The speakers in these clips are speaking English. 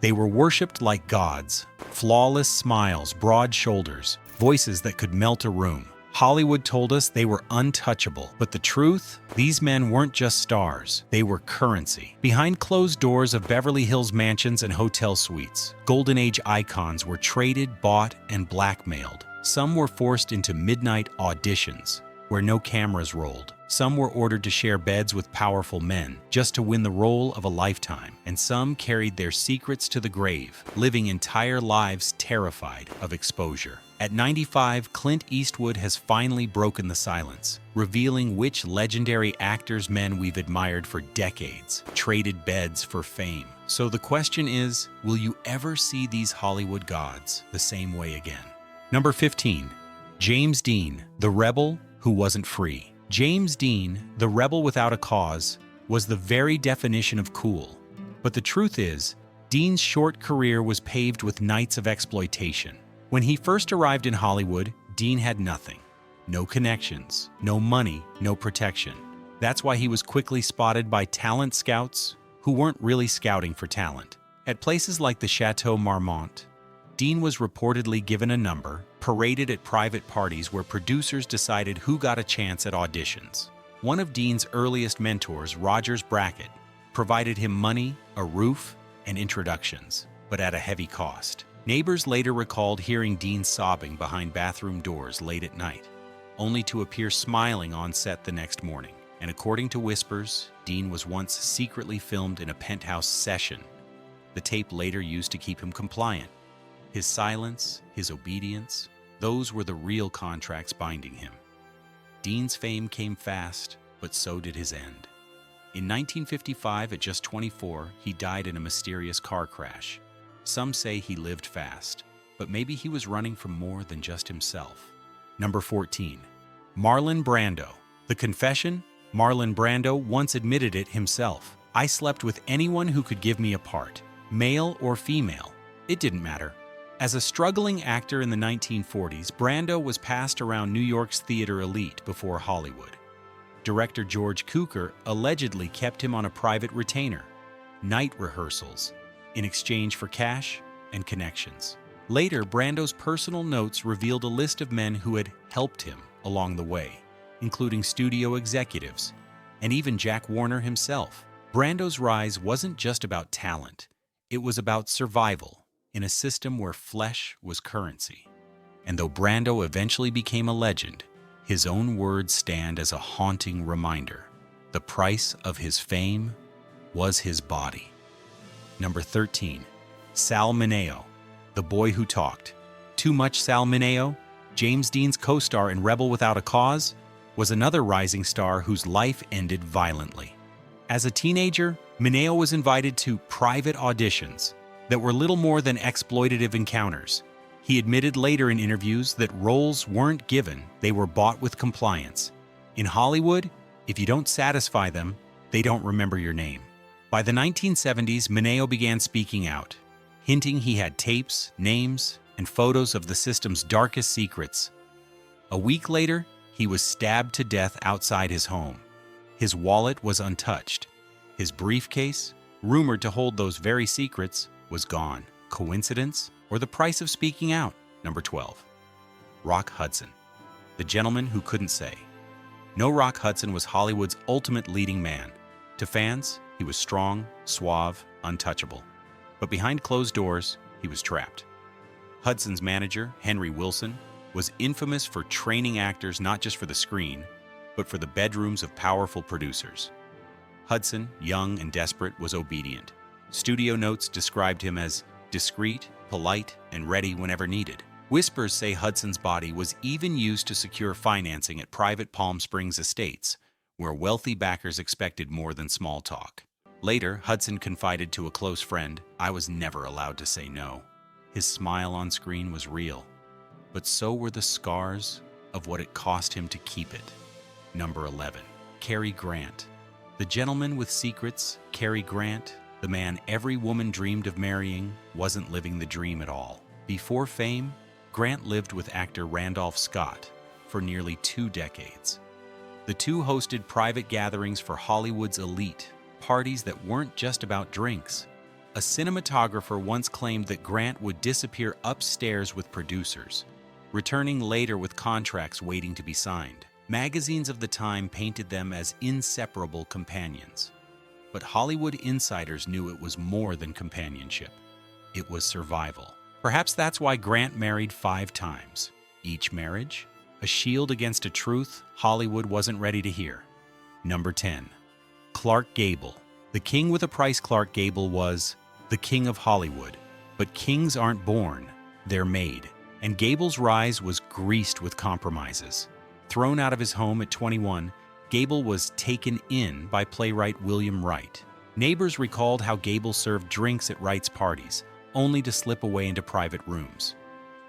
They were worshipped like gods. Flawless smiles, broad shoulders, voices that could melt a room. Hollywood told us they were untouchable, but the truth? These men weren't just stars, they were currency. Behind closed doors of Beverly Hills mansions and hotel suites, Golden Age icons were traded, bought, and blackmailed. Some were forced into midnight auditions, where no cameras rolled. Some were ordered to share beds with powerful men, just to win the role of a lifetime. And some carried their secrets to the grave, living entire lives terrified of exposure. At 95, Clint Eastwood has finally broken the silence, revealing which legendary actors men we've admired for decades traded beds for fame. So the question is, will you ever see these Hollywood gods the same way again? Number 15. James Dean, the rebel who wasn't free. James Dean, the rebel without a cause, was the very definition of cool. But the truth is, Dean's short career was paved with nights of exploitation. When he first arrived in Hollywood, Dean had nothing. No connections, no money, no protection. That's why he was quickly spotted by talent scouts who weren't really scouting for talent. At places like the Chateau Marmont, Dean was reportedly given a number, paraded at private parties where producers decided who got a chance at auditions. One of Dean's earliest mentors, Rogers Brackett, provided him money, a roof, and introductions, but at a heavy cost. Neighbors later recalled hearing Dean sobbing behind bathroom doors late at night, only to appear smiling on set the next morning. And according to whispers, Dean was once secretly filmed in a penthouse session, the tape later used to keep him compliant. His silence, his obedience, those were the real contracts binding him. Dean's fame came fast, but so did his end. In 1955, at just 24, he died in a mysterious car crash. Some say he lived fast, but maybe he was running from more than just himself. Number 14. Marlon Brando. The confession? Marlon Brando once admitted it himself. I slept with anyone who could give me a part, male or female. It didn't matter. As a struggling actor in the 1940s, Brando was passed around New York's theater elite before Hollywood. Director George Cukor allegedly kept him on a private retainer, night rehearsals, in exchange for cash and connections. Later, Brando's personal notes revealed a list of men who had helped him along the way, including studio executives, and even Jack Warner himself. Brando's rise wasn't just about talent, it was about survival in a system where flesh was currency. And though Brando eventually became a legend, his own words stand as a haunting reminder. The price of his fame was his body. Number 13. Sal Mineo, the boy who talked. Too much Sal Mineo, James Dean's co-star in Rebel Without a Cause, was another rising star whose life ended violently. As a teenager, Mineo was invited to private auditions that were little more than exploitative encounters. He admitted later in interviews that roles weren't given, they were bought with compliance. In Hollywood, if you don't satisfy them, they don't remember your name. By the 1970s, Mineo began speaking out, hinting he had tapes, names, and photos of the system's darkest secrets. A week later, he was stabbed to death outside his home. His wallet was untouched. His briefcase, rumored to hold those very secrets, was gone. Coincidence or the price of speaking out? Number 12. Rock Hudson, the gentleman who couldn't say. No, Rock Hudson was Hollywood's ultimate leading man. To fans, he was strong, suave, untouchable. But behind closed doors, he was trapped. Hudson's manager, Henry Wilson, was infamous for training actors not just for the screen, but for the bedrooms of powerful producers. Hudson, young and desperate, was obedient. Studio notes described him as discreet, polite, and ready whenever needed. Whispers say Hudson's body was even used to secure financing at private Palm Springs estates, where wealthy backers expected more than small talk. Later, Hudson confided to a close friend, "I was never allowed to say no." His smile on screen was real, but so were the scars of what it cost him to keep it. Number 11. Carrie Grant. The gentleman with secrets, Carrie Grant, the man every woman dreamed of marrying, wasn't living the dream at all. Before fame, Grant lived with actor Randolph Scott for nearly 2 decades. The two hosted private gatherings for Hollywood's elite, parties that weren't just about drinks. A A cinematographer once claimed that Grant would disappear upstairs with producers, returning later with contracts waiting to be signed. Magazines of the time painted them as inseparable companions. But Hollywood insiders knew it was more than companionship. It was survival. Perhaps that's why Grant married 5 times. Each marriage, a shield against a truth Hollywood wasn't ready to hear. Number 10. Clark Gable. The king with a price. Clark Gable was the king of Hollywood. But kings aren't born, they're made. And Gable's rise was greased with compromises. Thrown out of his home at 21, Gable was taken in by playwright William Wright. Neighbors recalled how Gable served drinks at Wright's parties, only to slip away into private rooms.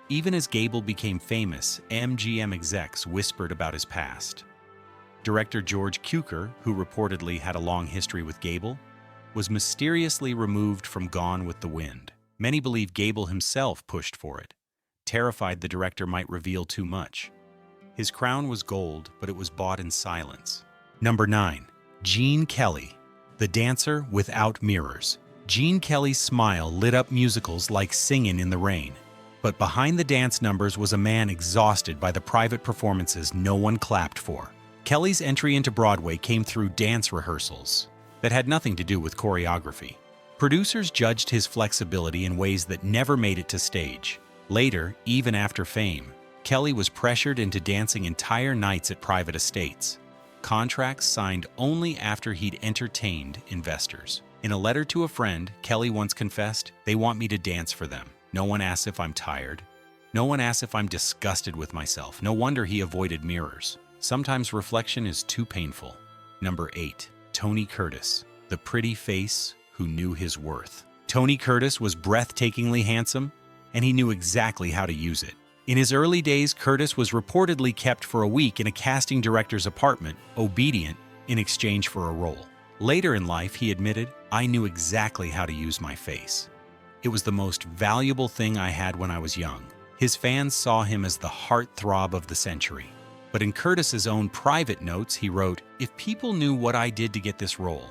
Even as Gable became famous, MGM execs whispered about his past. Director George Cukor, who reportedly had a long history with Gable, was mysteriously removed from Gone with the Wind. Many believe Gable himself pushed for it, terrified the director might reveal too much. His crown was gold, but it was bought in silence. Number 9. Gene Kelly, the dancer without mirrors. Gene Kelly's smile lit up musicals like Singin' in the Rain. But behind the dance numbers was a man exhausted by the private performances no one clapped for. Kelly's entry into Broadway came through dance rehearsals that had nothing to do with choreography. Producers judged his flexibility in ways that never made it to stage. Later, even after fame, Kelly was pressured into dancing entire nights at private estates. Contracts signed only after he'd entertained investors. In a letter to a friend, Kelly once confessed, "They want me to dance for them. No one asks if I'm tired. No one asks if I'm disgusted with myself." No wonder he avoided mirrors. Sometimes reflection is too painful. Number 8. Tony Curtis, the pretty face who knew his worth. Tony Curtis was breathtakingly handsome, and he knew exactly how to use it. In his early days, Curtis was reportedly kept for a week in a casting director's apartment, obedient, in exchange for a role. Later in life, he admitted, "I knew exactly how to use my face. It was the most valuable thing I had when I was young." His fans saw him as the heartthrob of the century. But in Curtis's own private notes, he wrote, "If people knew what I did to get this role,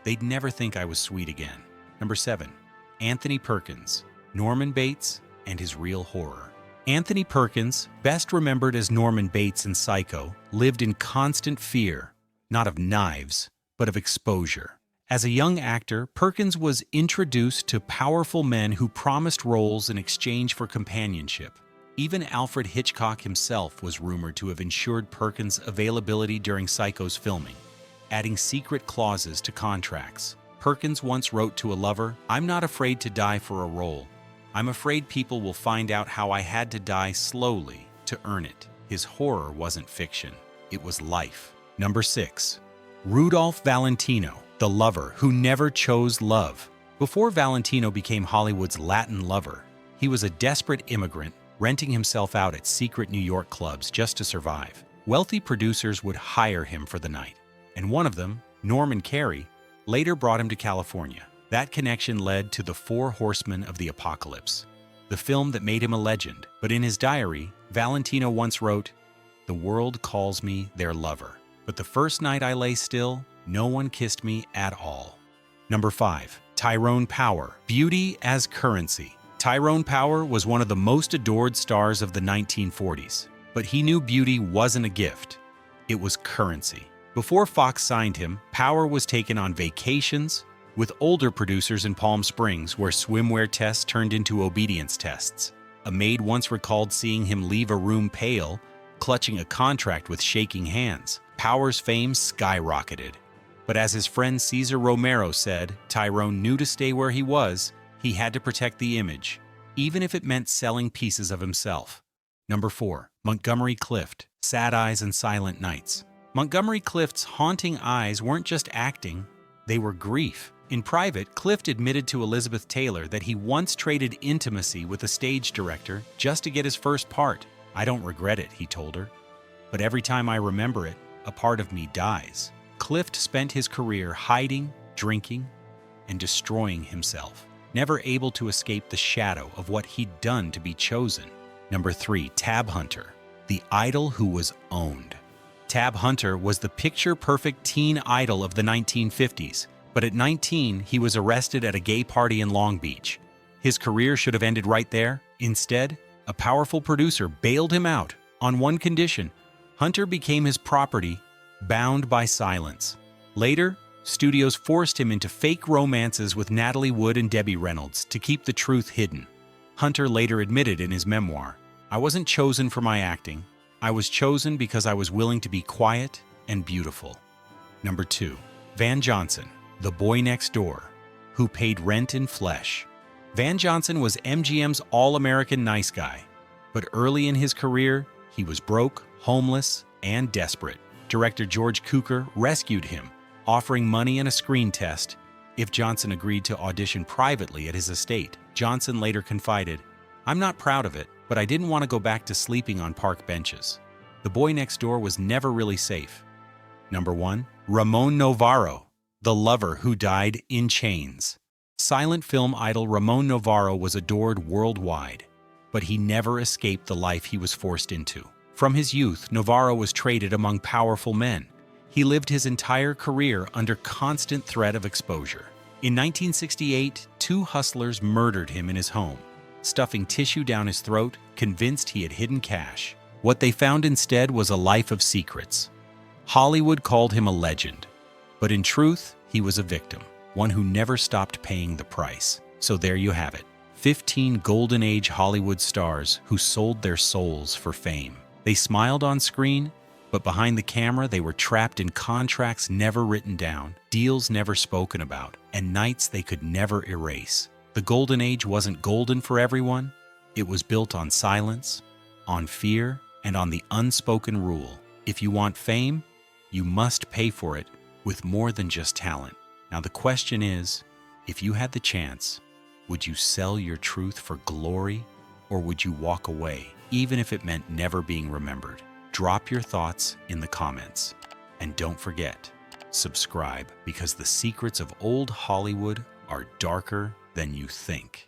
they'd never think I was sweet again." Number 7. Anthony Perkins, Norman Bates, and his real horror. Anthony Perkins, best remembered as Norman Bates in Psycho, lived in constant fear, not of knives, but of exposure. As a young actor, Perkins was introduced to powerful men who promised roles in exchange for companionship. Even Alfred Hitchcock himself was rumored to have ensured Perkins' availability during Psycho's filming, adding secret clauses to contracts. Perkins once wrote to a lover, "I'm not afraid to die for a role. I'm afraid people will find out how I had to die slowly to earn it." His horror wasn't fiction, it was life. Number 6. Rudolph Valentino, the lover who never chose love. Before Valentino became Hollywood's Latin lover, he was a desperate immigrant, renting himself out at secret New York clubs just to survive. Wealthy producers would hire him for the night, and one of them, Norman Carey, later brought him to California. That connection led to The Four Horsemen of the Apocalypse, the film that made him a legend. But in his diary, Valentino once wrote, "The world calls me their lover, but the first night I lay still, no one kissed me at all." Number 5. Tyrone Power, beauty as currency. Tyrone Power was one of the most adored stars of the 1940s, but he knew beauty wasn't a gift. It was currency. Before Fox signed him, Power was taken on vacations with older producers in Palm Springs where swimwear tests turned into obedience tests. A maid once recalled seeing him leave a room pale, clutching a contract with shaking hands. Power's fame skyrocketed. But as his friend Cesar Romero said, Tyrone knew to stay where he was, he had to protect the image, even if it meant selling pieces of himself. Number 4. Montgomery Clift, Sad Eyes and Silent Nights. Montgomery Clift's haunting eyes weren't just acting, they were grief. In private, Clift admitted to Elizabeth Taylor that he once traded intimacy with a stage director just to get his first part. "I don't regret it," he told her, "but every time I remember it, a part of me dies." Clift spent his career hiding, drinking, and destroying himself, never able to escape the shadow of what he'd done to be chosen. Number 3. Tab Hunter, the idol who was owned. Tab Hunter was the picture-perfect teen idol of the 1950s, But at 19, he was arrested at a gay party in Long Beach. His career should have ended right there. Instead, a powerful producer bailed him out on one condition: Hunter became his property, bound by silence. Later, studios forced him into fake romances with Natalie Wood and Debbie Reynolds to keep the truth hidden. Hunter later admitted in his memoir, "I wasn't chosen for my acting. I was chosen because I was willing to be quiet and beautiful." Number 2. Van Johnson, the boy next door, who paid rent in flesh. Van Johnson was MGM's all-American nice guy, but early in his career, he was broke, homeless, and desperate. Director George Cukor rescued him, offering money and a screen test if Johnson agreed to audition privately at his estate. Johnson later confided, "I'm not proud of it, but I didn't want to go back to sleeping on park benches." The boy next door was never really safe. Number 1. Ramon Novarro, the lover who died in chains. Silent film idol Ramon Novarro was adored worldwide, but he never escaped the life he was forced into. From his youth, Novarro was traded among powerful men. He lived his entire career under constant threat of exposure. In 1968, 2 hustlers murdered him in his home, stuffing tissue down his throat, convinced he had hidden cash. What they found instead was a life of secrets. Hollywood called him a legend, but in truth, he was a victim, one who never stopped paying the price. So there you have it, 15 Golden Age Hollywood stars who sold their souls for fame. They smiled on screen, but behind the camera they were trapped in contracts never written down, deals never spoken about, and nights they could never erase. The Golden Age wasn't golden for everyone. It was built on silence, on fear, and on the unspoken rule: if you want fame, you must pay for it with more than just talent. Now the question is, if you had the chance, would you sell your truth for glory, or would you walk away, even if it meant never being remembered? Drop your thoughts in the comments. And don't forget, subscribe, because the secrets of old Hollywood are darker than you think.